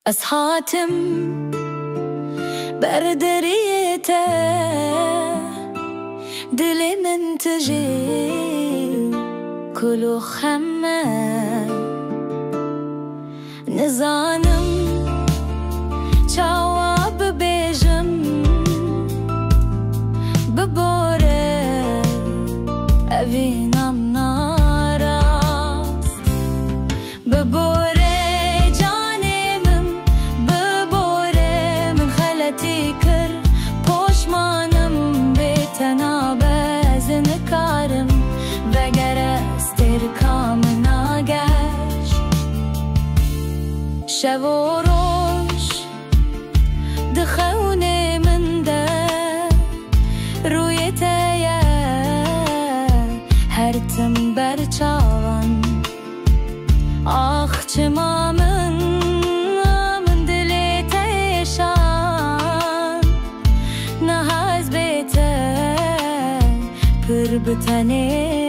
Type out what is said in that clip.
از حاتم بردریته دلی من تجی کلو خمه نزانم جواب بیجم بباره اوینم ناراست بباره جانمم بباره من خلتی کر پشمانم بیتنا بزن کارم وگر استرکام ناگش شب و روش دخونه من ده روی تیه هر تم برچاوان آخ چه ما من دلی تیشان نه هز بیته پر بتنه